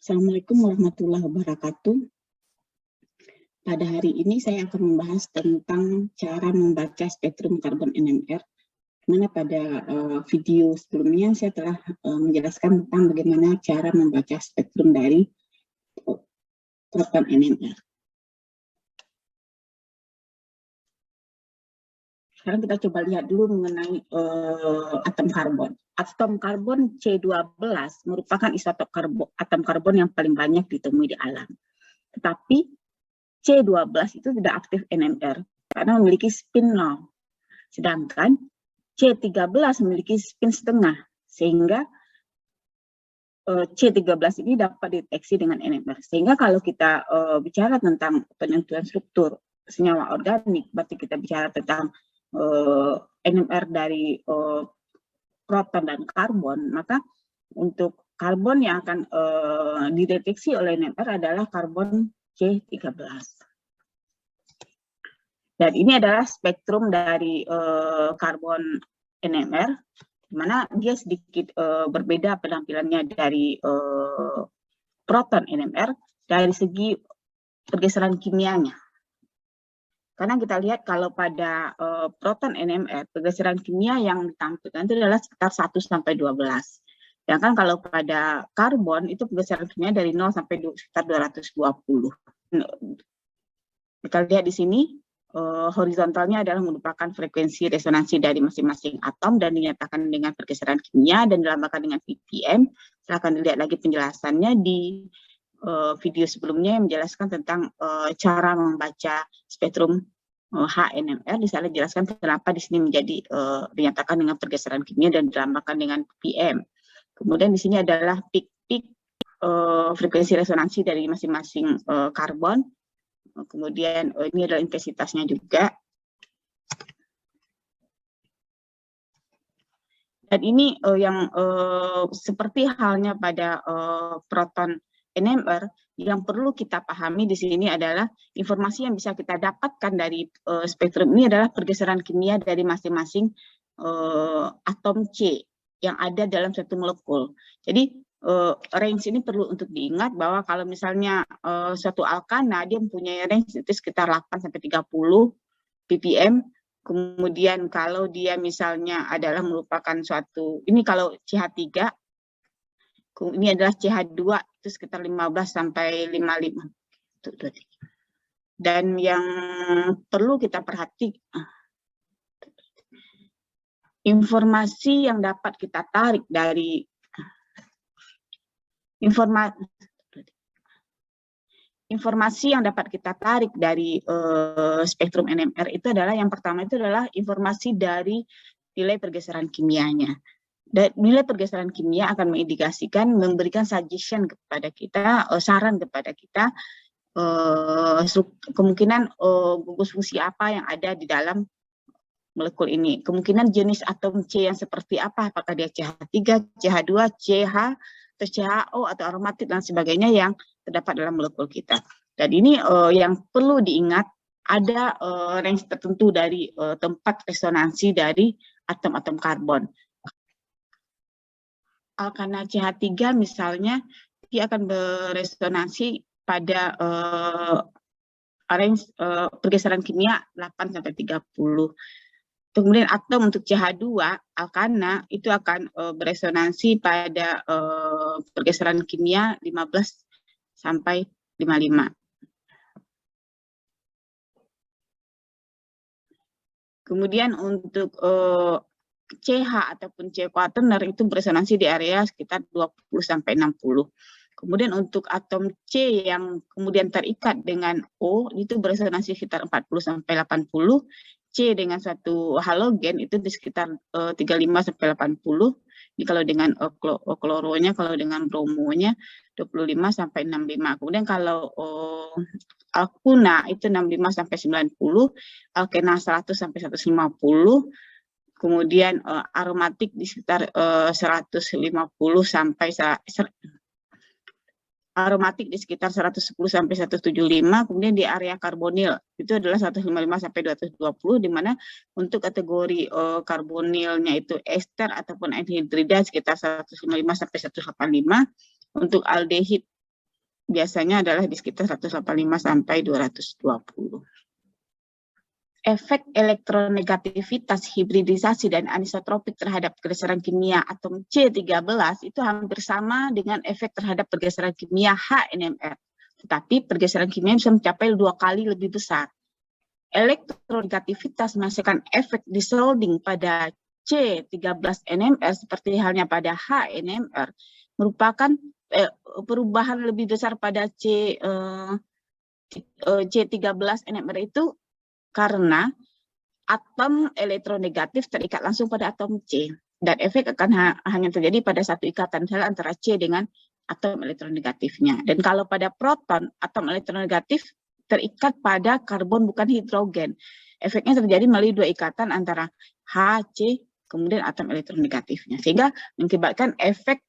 Assalamualaikum warahmatullahi wabarakatuh. Pada hari ini saya akan membahas tentang cara membaca spektrum karbon NMR. Mana pada video sebelumnya saya telah menjelaskan tentang bagaimana cara membaca spektrum dari proton NMR. Sekarang kita coba lihat dulu mengenai atom karbon. Atom karbon C12 merupakan isotop atom karbon yang paling banyak ditemui di alam. Tetapi C12 itu tidak aktif NMR karena memiliki spin 0. Sedangkan C13 memiliki spin setengah, sehingga C13 ini dapat dideteksi dengan NMR. Sehingga kalau kita bicara tentang penentuan struktur senyawa organik, berarti kita bicara tentang NMR dari proton dan karbon, maka untuk karbon yang akan dideteksi oleh NMR adalah karbon C13. Dan ini adalah spektrum dari karbon NMR, di mana dia sedikit berbeda penampilannya dari proton NMR dari segi pergeseran kimianya. Karena kita lihat kalau pada proton NMR, pergeseran kimia yang ditampilkan itu adalah sekitar 1–12. Sedangkan kalau pada karbon, itu pergeseran kimia dari 0 sampai sekitar 220. Kita lihat di sini, horizontalnya adalah merupakan frekuensi resonansi dari masing-masing atom dan dinyatakan dengan pergeseran kimia dan dilambangkan dengan ppm. Silahkan dilihat lagi penjelasannya di video sebelumnya yang menjelaskan tentang cara membaca spektrum HNMR. Di sana dijelaskan kenapa di sini menjadi dinyatakan dengan pergeseran kimia dan dilambangkan dengan ppm. Kemudian di sini adalah peak frekuensi resonansi dari masing-masing karbon. Kemudian ini adalah intensitasnya juga. Dan ini yang seperti halnya pada proton NMR, yang perlu kita pahami di sini adalah informasi yang bisa kita dapatkan dari spektrum ini adalah pergeseran kimia dari masing-masing atom C yang ada dalam satu molekul. Jadi range ini perlu untuk diingat bahwa kalau misalnya suatu alkana dia mempunyai range itu sekitar 8–30 ppm. Kemudian kalau dia misalnya adalah merupakan suatu, ini kalau CH3, ini adalah CH2 itu sekitar 15–55. Dan yang perlu kita perhatikan, informasi yang dapat kita tarik dari informasi yang dapat kita tarik dari spektrum NMR itu adalah yang pertama itu adalah informasi dari nilai pergeseran kimianya. Dan nilai pergeseran kimia akan mengindikasikan, memberikan suggestion kepada kita, saran kepada kita, kemungkinan gugus fungsi apa yang ada di dalam molekul ini. Kemungkinan jenis atom C yang seperti apa, apakah dia CH3, CH2, CH, atau CHO, atau aromatik, dan sebagainya yang terdapat dalam molekul kita. Dan ini yang perlu diingat, ada range tertentu dari tempat resonansi dari atom-atom karbon. Alkana CH3 misalnya, dia akan beresonansi pada range pergeseran kimia 8–30. Kemudian atom untuk CH2, alkana, itu akan beresonansi pada pergeseran kimia 15–55. Kemudian untuk CH ataupun C quaterner itu beresonansi di area sekitar 20–60. Kemudian untuk atom C yang kemudian terikat dengan O itu beresonansi sekitar 40–80. C dengan satu halogen itu di sekitar 35–80. Ini kalau dengan kloronya, kalau dengan bromonya 25–65. Kemudian kalau alkuna itu 65–90, alkena 100–150. Kemudian aromatik di sekitar 150 sampai aromatik di sekitar 110 sampai 175. Kemudian di area karbonil itu adalah 155 sampai 220, di mana untuk kategori karbonilnya itu ester ataupun anhidrida sekitar 155 sampai 185. Untuk aldehid biasanya adalah di sekitar 185 sampai 220. Efek elektronegativitas, hibridisasi, dan anisotropik terhadap pergeseran kimia atom C13 itu hampir sama dengan efek terhadap pergeseran kimia HNMR. Tetapi pergeseran kimia bisa mencapai 2 kali lebih besar. Elektronegativitas menghasilkan efek desolding pada C13NMR seperti halnya pada HNMR merupakan perubahan lebih besar pada C13NMR itu karena atom elektronegatif terikat langsung pada atom C dan efek akan hanya terjadi pada satu ikatan sel antara C dengan atom elektronegatifnya. Dan kalau pada proton, atom elektronegatif terikat pada karbon bukan hidrogen. Efeknya terjadi melalui 2 ikatan antara H, C, kemudian atom elektronegatifnya. Sehingga mengakibatkan efek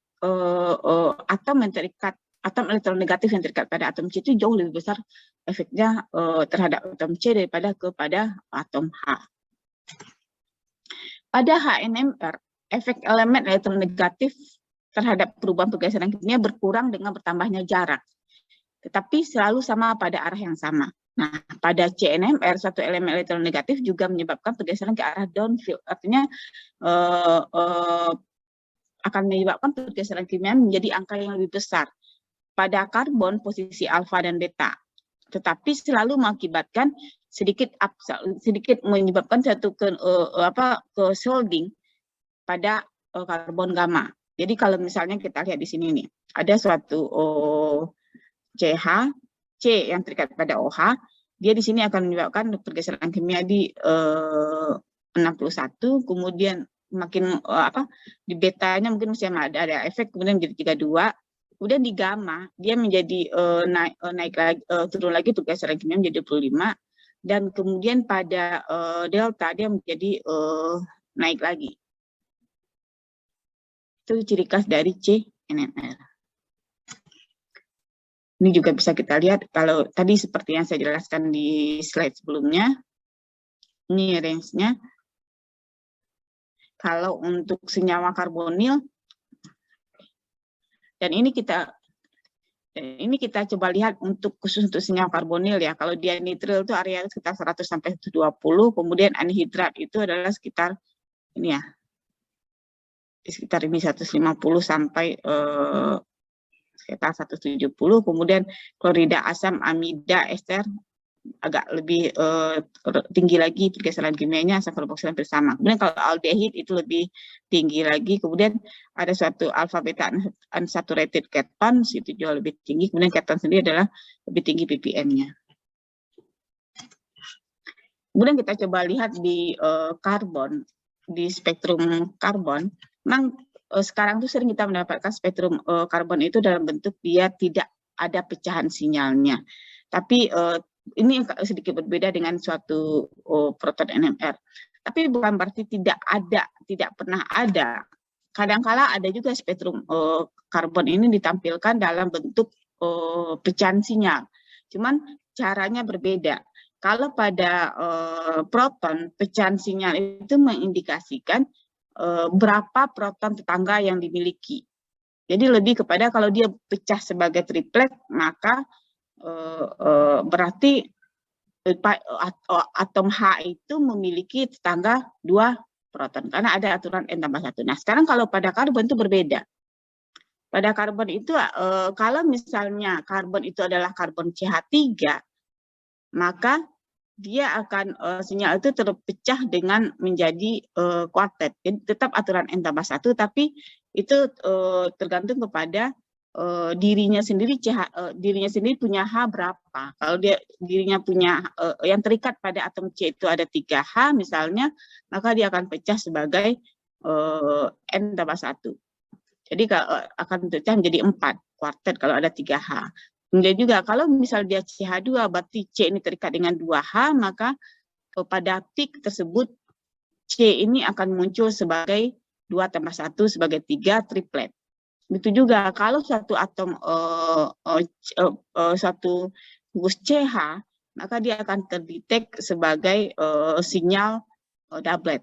atom elektronegatif yang terikat pada atom C itu jauh lebih besar efeknya terhadap atom C daripada kepada atom H. Pada HNMR, efek elemen elektronegatif terhadap perubahan pergeseran kimia berkurang dengan bertambahnya jarak, tetapi selalu sama pada arah yang sama. Nah, pada CNMR, satu elemen elektronegatif juga menyebabkan pergeseran ke arah downfield, artinya akan menyebabkan pergeseran kimia menjadi angka yang lebih besar. Pada karbon, posisi alfa dan beta, tetapi selalu mengakibatkan sedikit menyebabkan satu kesolding pada karbon gamma. Jadi kalau misalnya kita lihat di sini nih, ada suatu CH, C yang terikat pada OH, dia di sini akan menyebabkan pergeseran kimia di 61, kemudian makin di betanya mungkin masih ada efek, kemudian menjadi 32. Kemudian di gamma dia menjadi naik lagi, turun lagi pergeseran kimia menjadi 25, dan kemudian pada delta dia menjadi naik lagi. Itu ciri khas dari CNMR. Ini juga bisa kita lihat kalau tadi seperti yang saya jelaskan di slide sebelumnya. Ini range-nya. Kalau untuk senyawa karbonil, dan ini kita coba lihat untuk khusus untuk senyawa karbonil ya. Kalau dia nitril itu area sekitar 100 sampai 120, kemudian anhidrat itu adalah sekitar ini ya. Sekitar ini 150 sampai sekitar 170, kemudian klorida asam, amida, ester agak lebih tinggi lagi pergeseran kimianya, asam karboksilat bersama. Kemudian kalau aldehid itu lebih tinggi lagi, kemudian ada suatu alfa beta unsaturated ketones itu juga lebih tinggi, kemudian keton sendiri adalah lebih tinggi ppm-nya. Kemudian kita coba lihat di karbon, di spektrum karbon, memang sekarang tuh sering kita mendapatkan spektrum karbon itu dalam bentuk dia tidak ada pecahan sinyalnya. Tapi ini sedikit berbeda dengan suatu proton NMR. Tapi bukan berarti tidak pernah ada. Kadang-kala ada juga spektrum karbon ini ditampilkan dalam bentuk pecahan sinyal. Cuman caranya berbeda. Kalau pada proton, pecahan sinyal itu mengindikasikan berapa proton tetangga yang dimiliki. Jadi lebih kepada kalau dia pecah sebagai triplet, maka berarti atom H itu memiliki tetangga 2 proton, karena ada aturan N+1. Nah, sekarang kalau pada karbon itu berbeda. Pada karbon itu, kalau misalnya karbon itu adalah karbon CH3, maka dia akan sinyal itu terpecah dengan menjadi kuartet. Jadi tetap aturan N+1, tapi itu tergantung kepada dirinya sendiri punya H berapa. Kalau dia dirinya punya yang terikat pada atom C itu ada 3H misalnya, maka dia akan pecah sebagai N+1. Jadi akan pecah menjadi 4 kuartet kalau ada 3H. Kemudian juga kalau misal dia CH2 berarti C ini terikat dengan 2H, maka pada peak tersebut C ini akan muncul sebagai 2+1 sebagai 3 triplet. Begitu juga kalau satu atom satu gugus CH, maka dia akan terdetek sebagai sinyal doublet.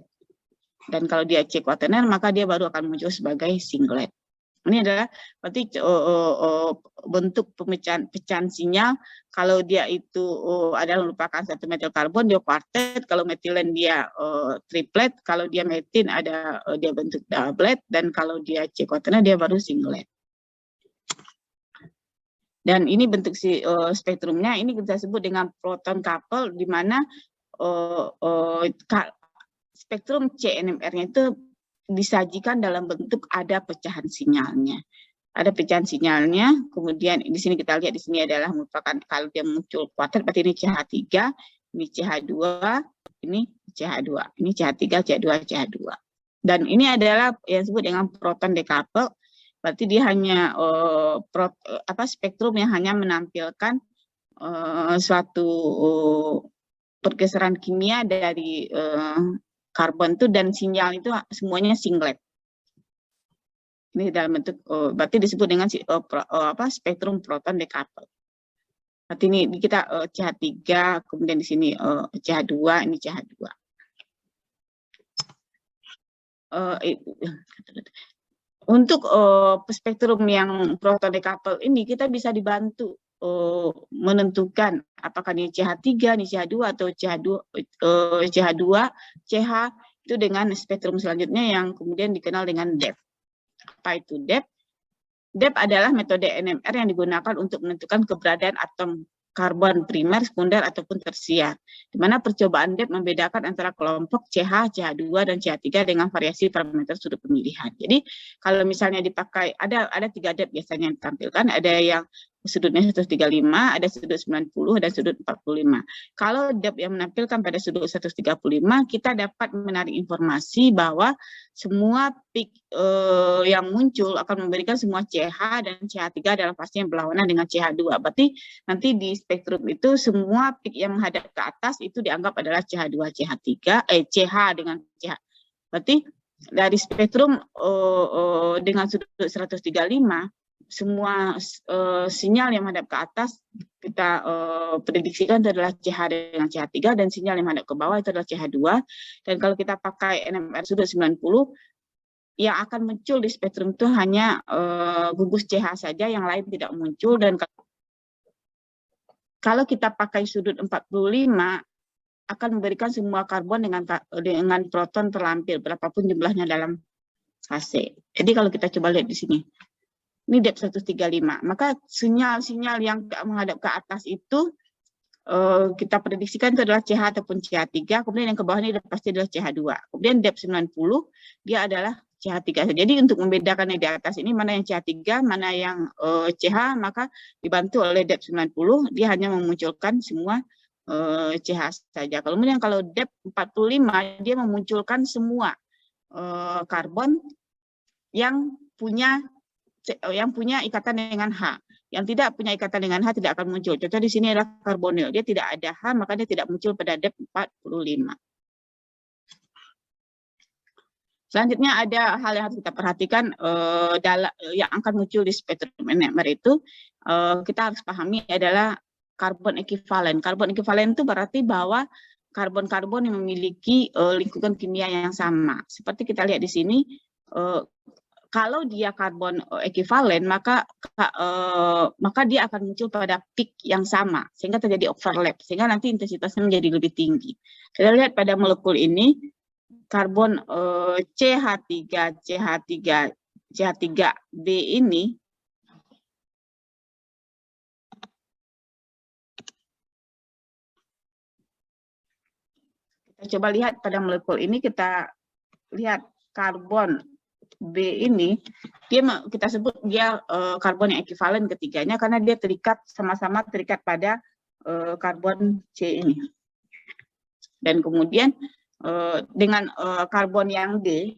Dan kalau dia C kuaterner, maka dia baru akan muncul sebagai singlet. Ini adalah berarti bentuk pecahan sinyal. Kalau dia itu adalah merupakan satu metil karbon, dia kuartet. Kalau metilen dia triplet. Kalau dia metin ada dia bentuk doublet. Dan kalau dia C quaternary dia baru singlet. Dan ini bentuk si spektrumnya. Ini kita sebut dengan proton couple, di mana spektrum CNMR-nya itu disajikan dalam bentuk ada pecahan sinyalnya. Ada pecahan sinyalnya, kemudian di sini kita lihat di sini adalah merupakan kalau dia muncul kuartet, berarti ini CH3, ini CH2, ini CH2, ini CH3, CH2, CH2. Dan ini adalah yang disebut dengan proton decouple, berarti dia hanya spektrum yang hanya menampilkan suatu pergeseran kimia dari karbon itu, dan sinyal itu semuanya singlet. Ini dalam bentuk berarti disebut dengan spektrum proton decouple. Berarti ini kita CH3, kemudian di sini CH2, ini CH2. Untuk spektrum yang proton decouple ini kita bisa dibantu menentukan apakah ini CH3, ini CH2 atau CH2, CH itu dengan spektrum selanjutnya yang kemudian dikenal dengan depth. Apa itu depth? Depth adalah metode NMR yang digunakan untuk menentukan keberadaan atom karbon primer, sekunder, ataupun tersier. Di mana percobaan depth membedakan antara kelompok CH, CH2, dan CH3 dengan variasi parameter sudut pemilihan. Jadi kalau misalnya dipakai, ada 3 depth biasanya yang ditampilkan, ada yang sudutnya 135, ada sudut 90, dan sudut 45. Kalau depth yang menampilkan pada sudut 135, kita dapat menarik informasi bahwa semua peak yang muncul akan memberikan semua CH dan CH3 dalam fase yang berlawanan dengan CH2. Berarti nanti di spektrum itu semua peak yang menghadap ke atas itu dianggap adalah CH2, CH3, CH dengan CH. Berarti dari spektrum dengan sudut 135, semua sinyal yang menghadap ke atas kita prediksikan itu adalah CH dengan CH3, dan sinyal yang menghadap ke bawah itu adalah CH2. Dan kalau kita pakai NMR sudut 90, yang akan muncul di spektrum itu hanya gugus CH saja, yang lain tidak muncul. Dan kalau kita pakai sudut 45, akan memberikan semua karbon dengan proton terlampir, berapapun jumlahnya dalam fase. Jadi kalau kita coba lihat di sini, ini depth 135, maka sinyal-sinyal yang menghadap ke atas itu kita prediksikan itu adalah CH ataupun CH3, kemudian yang ke bawah ini pasti adalah CH2. Kemudian depth 90, dia adalah CH3. Jadi untuk membedakan yang di atas ini, mana yang CH3, mana yang CH, maka dibantu oleh depth 90, dia hanya memunculkan semua CH saja. Kemudian kalau depth 45, dia memunculkan semua karbon yang punya ikatan dengan H. Yang tidak punya ikatan dengan H tidak akan muncul. Contoh di sini adalah karbonil. Dia tidak ada H, maka dia tidak muncul pada depth 45. Selanjutnya ada hal yang harus kita perhatikan yang akan muncul di spektrum NMR itu, kita harus pahami adalah karbon ekivalen. Karbon ekivalen itu berarti bahwa karbon-karbon yang memiliki lingkungan kimia yang sama. Seperti kita lihat di sini, kalau dia karbon ekivalen, maka dia akan muncul pada peak yang sama, sehingga terjadi overlap, sehingga nanti intensitasnya menjadi lebih tinggi. Kita lihat pada molekul ini, karbon CH3, CH3B ini, kita coba lihat pada molekul ini, kita lihat karbon B ini, kita sebut dia karbon yang ekivalen ketiganya karena dia sama-sama terikat pada karbon C ini. Dan kemudian dengan karbon yang D,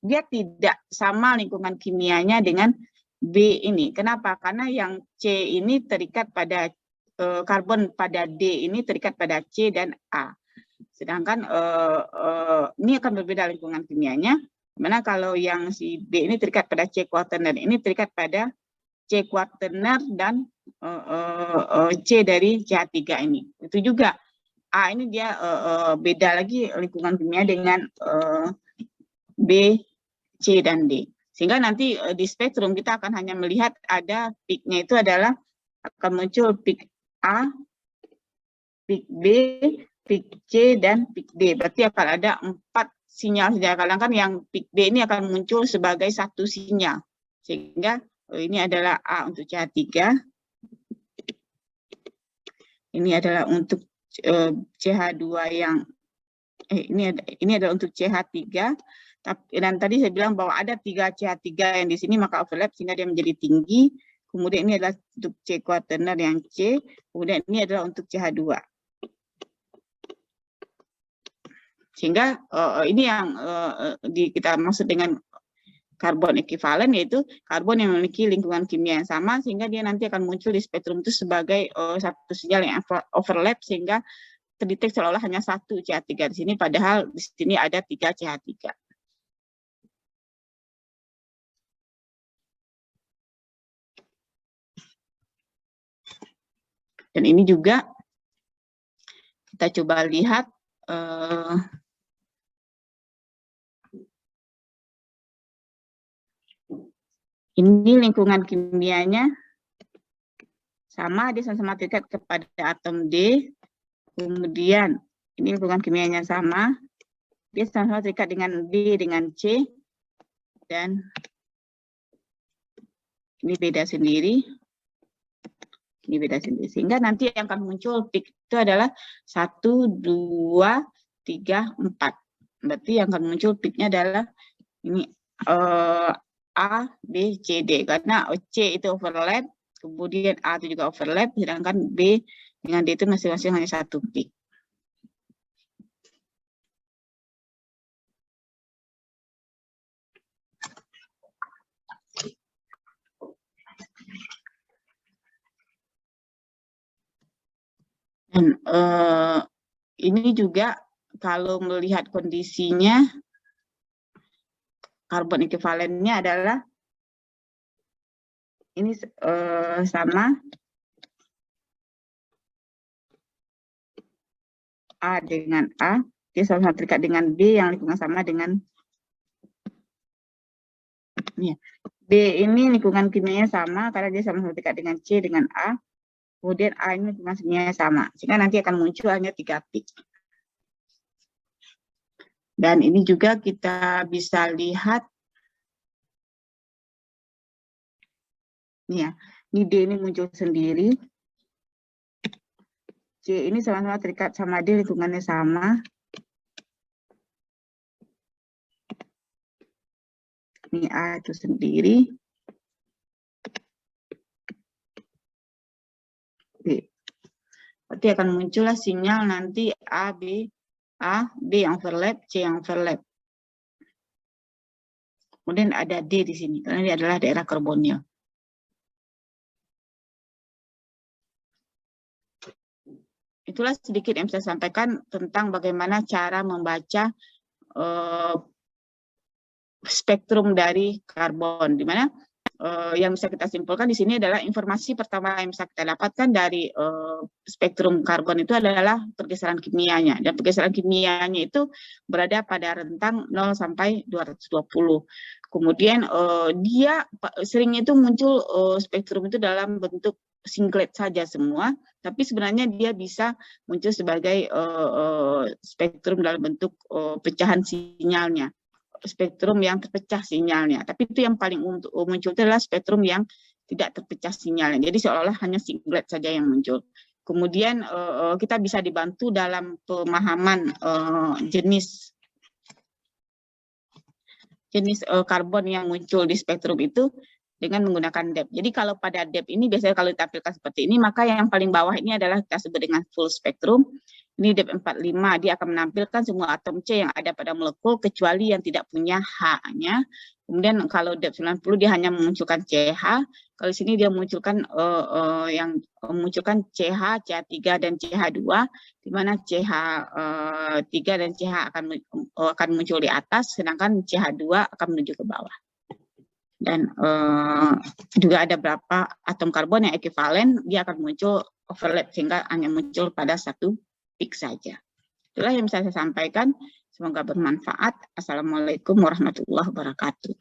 dia tidak sama lingkungan kimianya dengan B ini. Kenapa? Karena yang C ini terikat pada karbon pada D ini terikat pada C dan A. Sedangkan ini akan berbeda lingkungan kimianya. Mana kalau yang si B ini terikat pada C quaterner, ini terikat pada C quaterner dan C dari CH3 ini. Itu juga A ini dia beda lagi lingkungan kimia dengan B, C, dan D. Sehingga nanti di spektrum kita akan hanya melihat ada peak-nya itu adalah akan muncul peak A, peak B, peak C, dan peak D. Berarti akan ada 4 sinyal saja. Kadang-kadang yang peak D ini akan muncul sebagai satu sinyal. Sehingga ini adalah A untuk CH3. Ini adalah untuk CH2 yang ini adalah untuk CH3. Dan tadi saya bilang bahwa ada 3 CH3 yang di sini, maka overlap sehingga dia menjadi tinggi. Kemudian ini adalah untuk C kuaterner yang C. Kemudian ini adalah untuk CH2. Sehingga ini yang kita maksud dengan karbon ekivalen, yaitu karbon yang memiliki lingkungan kimia yang sama, sehingga dia nanti akan muncul di spektrum itu sebagai satu sinyal yang overlap, sehingga terdetek seolah-olah hanya satu CH3 di sini, padahal di sini ada 3 CH3. Dan ini juga kita coba lihat ini lingkungan kimianya sama, dia sama-sama terikat kepada atom D. Kemudian ini lingkungan kimianya sama, dia sama-sama terikat dengan D dengan C, dan ini beda sendiri. Ini beda sendiri. Sehingga nanti yang akan muncul peak itu adalah 1, 2, 3, 4. Berarti yang akan muncul peaknya adalah ini A, B, C, D. Karena C itu overlap, kemudian A itu juga overlap, sedangkan B dengan D itu masing-masing hanya satu peak. Dan ini juga kalau melihat kondisinya, karbon ekivalennya adalah ini sama A dengan A, dia sama-sama terikat dengan B yang lingkungan sama dengan ya. B ini lingkungan kimianya sama karena dia sama-sama terikat dengan C dengan A. Kemudian A ini lingkungan kimianya sama, sehingga nanti akan muncul hanya 3 peak. Dan ini juga kita bisa lihat, ya, ini D ini muncul sendiri. C ini sama-sama terikat sama D, lingkungannya sama. Ini A itu sendiri. B. Berarti akan muncullah sinyal nanti A, B yang overlap, C yang overlap. Kemudian ada D di sini, karena ini adalah daerah karbonil. Itulah sedikit yang saya sampaikan tentang bagaimana cara membaca spektrum dari karbon, di mana yang bisa kita simpulkan di sini adalah informasi pertama yang bisa kita dapatkan dari spektrum karbon itu adalah pergeseran kimianya, dan pergeseran kimianya itu berada pada rentang 0 sampai 220. Kemudian dia sering itu muncul spektrum itu dalam bentuk singlet saja semua, tapi sebenarnya dia bisa muncul sebagai spektrum dalam bentuk pecahan sinyalnya, spektrum yang terpecah sinyalnya. Tapi itu yang paling muncul itu adalah spektrum yang tidak terpecah sinyalnya. Jadi seolah-olah hanya singlet saja yang muncul. Kemudian kita bisa dibantu dalam pemahaman jenis karbon yang muncul di spektrum itu dengan menggunakan depth. Jadi kalau pada depth ini biasanya kalau ditampilkan seperti ini, maka yang paling bawah ini adalah kita sebut dengan full spektrum. Ini depth 45, dia akan menampilkan semua atom C yang ada pada molekul kecuali yang tidak punya H-nya. Kemudian kalau depth 90 dia hanya memunculkan CH. Kalau di sini dia memunculkan CH, CH3 dan CH2, di mana CH3 dan CH akan muncul di atas, sedangkan CH2 akan menuju ke bawah. Dan juga ada beberapa atom karbon yang ekivalen, dia akan muncul overlap sehingga hanya muncul pada satu peak saja. Itulah yang bisa saya sampaikan. Semoga bermanfaat. Assalamualaikum warahmatullahi wabarakatuh.